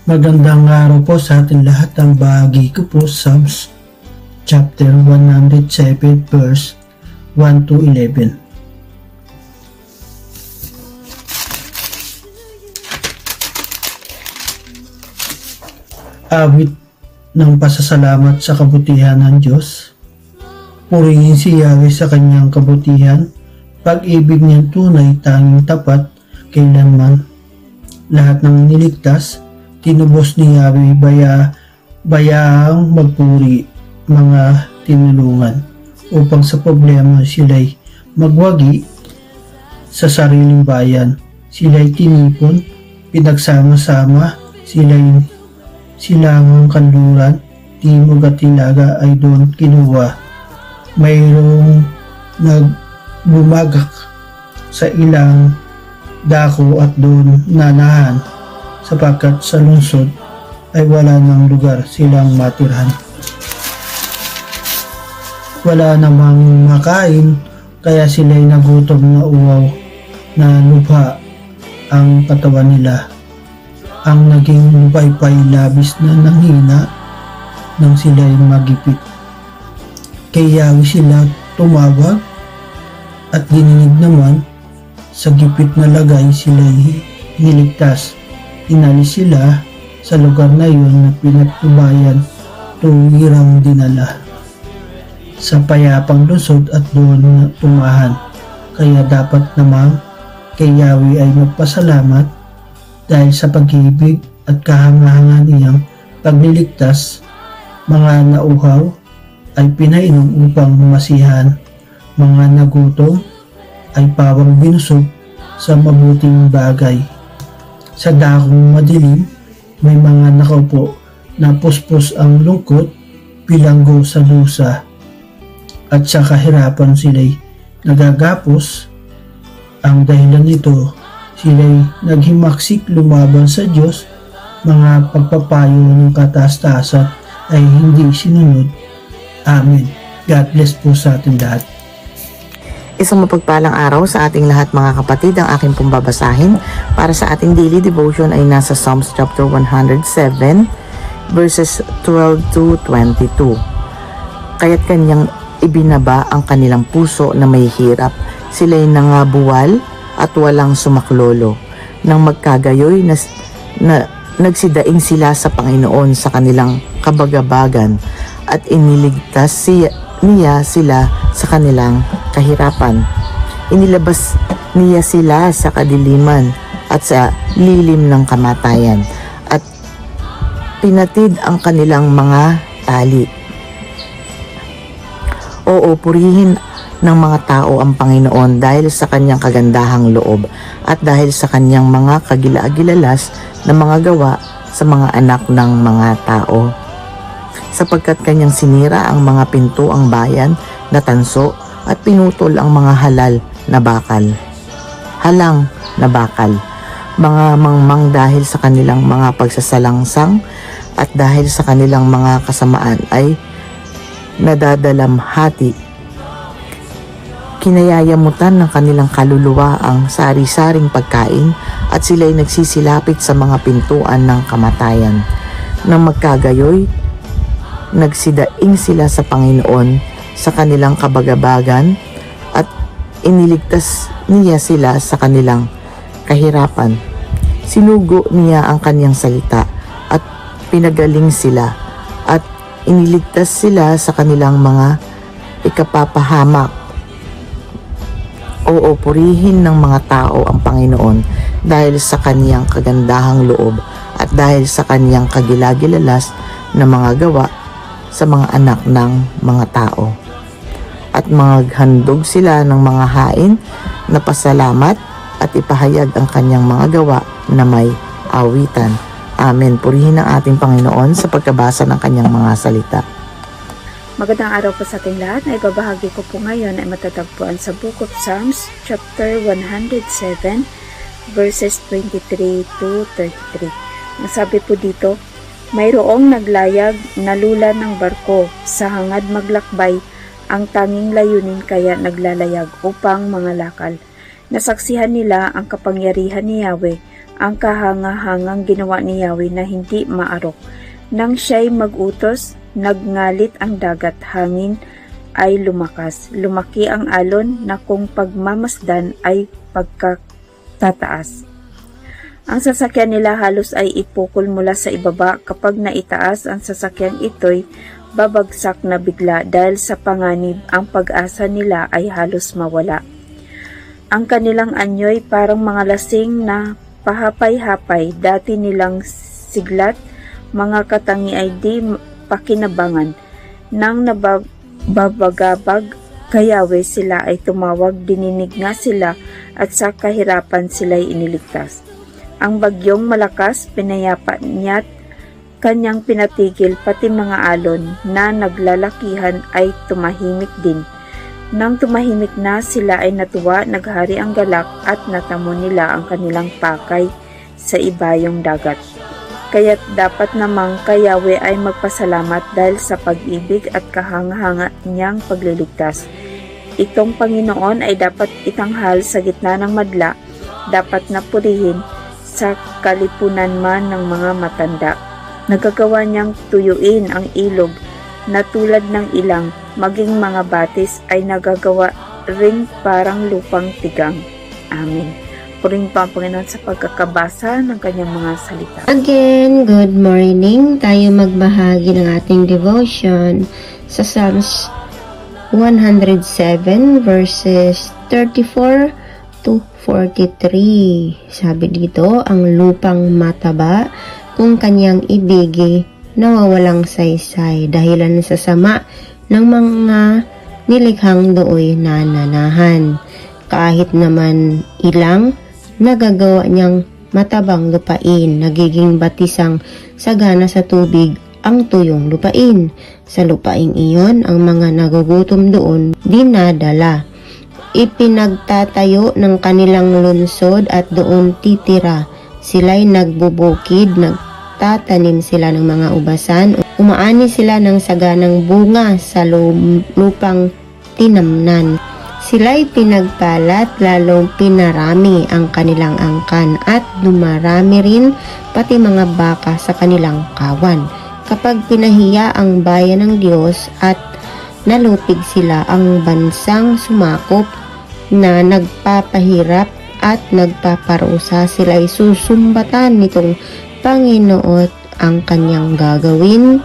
Magandang araw po sa ating lahat. Ang bahagi ko po Psalms chapter 107 verse 1 to 11. Awit ng pasasalamat sa kabutihan ng Diyos. Purihin si Yahweh sa kanyang kabutihan. Pag-ibig niyang tunay, tanging tapat, kailanman. Lahat ng niligtas, tinubos ni Yahweh, bayaang magpuri, mga tinulungan, upang sa problema sila'y magwagi sa sariling bayan. Sila'y tinipon, pinagsama-sama, silang kanluran, timog at hilaga ay doon kinuha. Mayroong nagbumagak sa ilang dako at doon nanahan, sapagkat sa lungsod ay wala ng lugar silang matirhan. Wala namang makain, kaya sila'y nagutom na uwaw na lubha ang katawan nila. Ang naging paypay labis na nanghina nang sila'y magipit. Kay Yahweh sila tumawag at dininig naman, sa gipit na lagay sila'y niligtas. Inalis sila sa lugar na iyon na pinatubayan, tuwirang dinala sa payapang lusod at doon na tumahan. Kaya dapat naman kay Yahweh ay magpasalamat dahil sa pag-ibig at kahanga-hanga niyang pagliligtas. Mga nauhaw ay pinainom upang masihan, mga nagutom ay pawang binusog sa mabuting bagay. Sa dakong madilim, may mga nakaupo na puspos ang lungkot, bilanggo sa lusa, at sa kahirapan sila'y nagagapos. Ang dahilan nito, sila'y naghimaksik lumaban sa Diyos. Mga pagpapayo ng kataas-taasan ay hindi sinunod. Amen. God bless po sa ating lahat. Isang mapagpalang araw sa ating lahat mga kapatid. Ang aking pong babasahin para sa ating daily devotion ay nasa Psalms chapter 107 verses 12 to 22. Kaya't kanyang ibinaba ang kanilang puso na may hirap. Sila'y nangabuwal at walang sumaklolo. Nang magkagayoy nagsidaing sila sa Panginoon sa kanilang kabagabagan at iniligtas niya sila sa kanilang kahirapan. Inilabas niya sila sa kadiliman at sa lilim ng kamatayan at pinatid ang kanilang mga tali. Oo, purihin ng mga tao ang Panginoon dahil sa kanyang kagandahang loob at dahil sa kanyang mga kagila-gilalas na mga gawa sa mga anak ng mga tao. Sapagkat kanyang sinira ang mga pintuang bayan na tanso at pinutol ang mga halang na bakal. Mga mangmang dahil sa kanilang mga pagsasalangsang at dahil sa kanilang mga kasamaan ay nadadalamhati. Kinayayamutan ng kanilang kaluluwa ang sari-saring pagkain at sila'y nagsisilapit sa mga pintuan ng kamatayan. Nang magkagayoy, nagsidaing sila sa Panginoon sa kanilang kabagabagan at iniligtas niya sila sa kanilang kahirapan. Sinugo niya ang kanyang salita at pinagaling sila at iniligtas sila sa kanilang mga ikapapahamak. Oo, purihin ng mga tao ang Panginoon dahil sa kanyang kagandahang loob at dahil sa kanyang kagilagilalas na mga gawa sa mga anak ng mga tao. At maghandog sila ng mga hain na pasalamat at ipahayag ang kanyang mga gawa na may awitan. Amen. Purihin ang ating Panginoon sa pagkabasa ng kanyang mga salita. Magandang araw po sa ating lahat. Na ibabahagi ko po ngayon ay matatagpuan sa Book of Psalms chapter 107 verses 23 to 33. Nasabi po dito, mayroong naglayag na lula ng barko sa hangad maglakbay, ang tanging layunin kaya naglalayag upang mga lakal. Nasaksihan nila ang kapangyarihan ni Yahweh ang kahangahangang ginawa ni Yahweh na hindi maarok. Nang siya'y mag-utos, nagngalit ang dagat, hangin ay lumakas. Lumaki ang alon na kung pagmamasdan ay pagkatataas. Ang sasakyan nila halos ay ipukol mula sa ibaba. Kapag naitaas ang sasakyang ito'y babagsak na bigla dahil sa panganib, ang pag-asa nila ay halos mawala. Ang kanilang anyo'y parang mga lasing na pahapay-hapay, dati nilang siglat, mga katangi ay di pakinabangan. Nang nababagabag kay Yahweh sila ay tumawag, dininig nga sila at sa kahirapan sila'y iniligtas. Ang bagyong malakas, pinayapa niya't kanyang pinatigil, pati mga alon na naglalakihan ay tumahimik din. Nang tumahimik na, sila ay natuwa, naghari ang galak at natamo nila ang kanilang pakay sa ibayong dagat. Kaya't dapat namang kay Yahweh ay magpasalamat dahil sa pag-ibig at kahanga-hanga niyang pagliligtas. Itong Panginoon ay dapat itanghal sa gitna ng madla, dapat na purihin sa kalipunan man ng mga matanda. Nagagawa niyang tuyuin ang ilog na tulad ng ilang, maging mga batis ay nagagawa ring parang lupang tigang. Amen. Purihin pa ang Panginoon sa pagkakabasa ng kanyang mga salita. Again, good morning. Tayo magbahagi ng ating devotion sa Psalms 107 verses 34 to 43. Sabi dito, ang lupang mataba kung kanyang ibigi nawawalang saysay dahilan sa sama ng mga nilikhang dooy nananahan. Kahit naman ilang, nagagawa niyang matabang lupain, nagiging batisang sagana sa tubig ang tuyong lupain. Sa lupaing iyon, ang mga nagugutom doon dinadala. Ipinagtatayo ng kanilang lunsod at doon titira. Sila'y nagbubukid, nagtatanim sila ng mga ubasan, umaani sila ng saganang bunga sa lupang tinamnan. Sila'y pinagpalat, lalong pinarami ang kanilang angkan at dumarami rin pati mga baka sa kanilang kawan. Kapag pinahiya ang bayan ng Diyos at nalupig sila, ang bansang sumakop na nagpapahirap at nagpaparusa, sila'y susumbatan nitong Panginoon ang kanyang gagawin.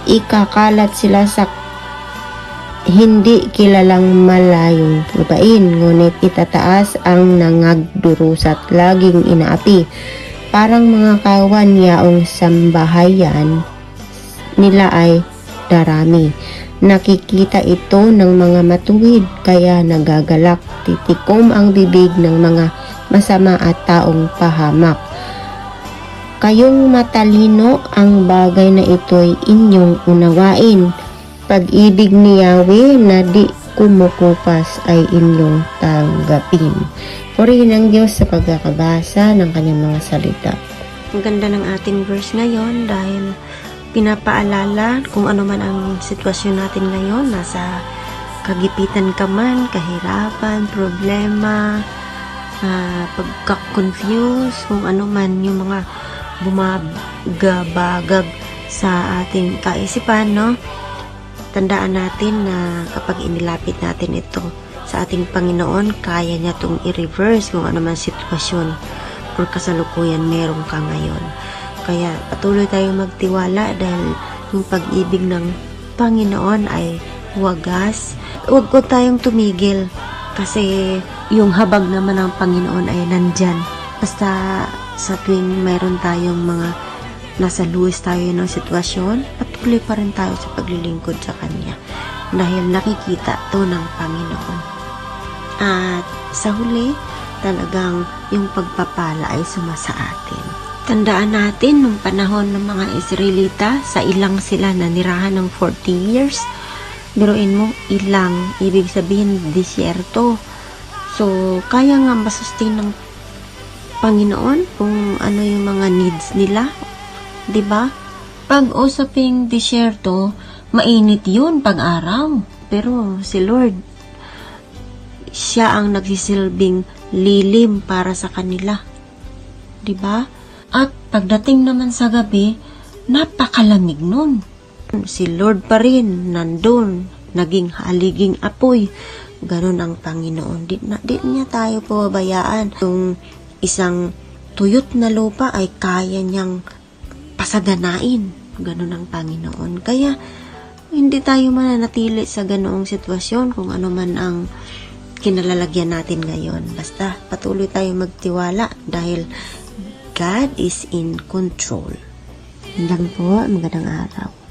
Ikakalat sila sa hindi kilalang malayong lupain, ngunit itataas ang nangagdurusat, laging inaapi. Parang mga kawan yaong sambahayan nila ay darami. Nakikita ito ng mga matuwid, kaya nagagalak. Titikom ang bibig ng mga masama at taong pahamak. Kayong matalino, ang bagay na ito'y inyong unawain. Pag-ibig ni Yahweh na di kumukupas ay inyong tanggapin. Purihin ang Diyos sa pagkakabasa ng kanyang mga salita. Ang ganda ng ating verse ngayon dahil pinapaalala kung ano man ang sitwasyon natin ngayon, nasa kagipitan ka man, kahirapan, problema, pagka-confuse, kung ano man yung mga bumagabagag sa ating kaisipan, no? Tandaan natin na kapag inilapit natin ito sa ating Panginoon, kaya niya itong i-reverse kung ano man sitwasyon or kasalukuyan meron ka ngayon. Kaya patuloy tayong magtiwala dahil yung pag-ibig ng Panginoon ay wagas. Huwag ko tayong tumigil kasi yung habag naman ng Panginoon ay nandyan. Basta sa tuwing mayroon tayong mga nasa luwis tayo ng sitwasyon, patuloy pa rin tayo sa paglilingkod sa Kanya dahil nakikita to ng Panginoon. At sa huli, talagang yung pagpapala ay sumasa atin. Tandaan natin, nung panahon ng mga Israelita, sa ilang sila nanirahan ng 40 years. Biruin mo, ilang, ibig sabihin, disyerto. So, kaya nga masustain ng Panginoon kung ano yung mga needs nila. 'Di ba? Pag usaping disyerto, mainit 'yun pag araw. Pero si Lord, siya ang nagsisilbing lilim para sa kanila. 'di ba? At pagdating naman sa gabi, napakalamig nun. Si Lord pa rin nandun, naging haliging apoy. Ganun ang Panginoon. Di niya tayo pababayaan. Yung isang tuyot na lupa ay kaya niyang pasaganain. Ganun ang Panginoon. Kaya, hindi tayo mananatili sa ganoong sitwasyon kung ano man ang kinalalagyan natin ngayon. Basta patuloy tayo magtiwala dahil God is in control. Yun lang po, magandang araw.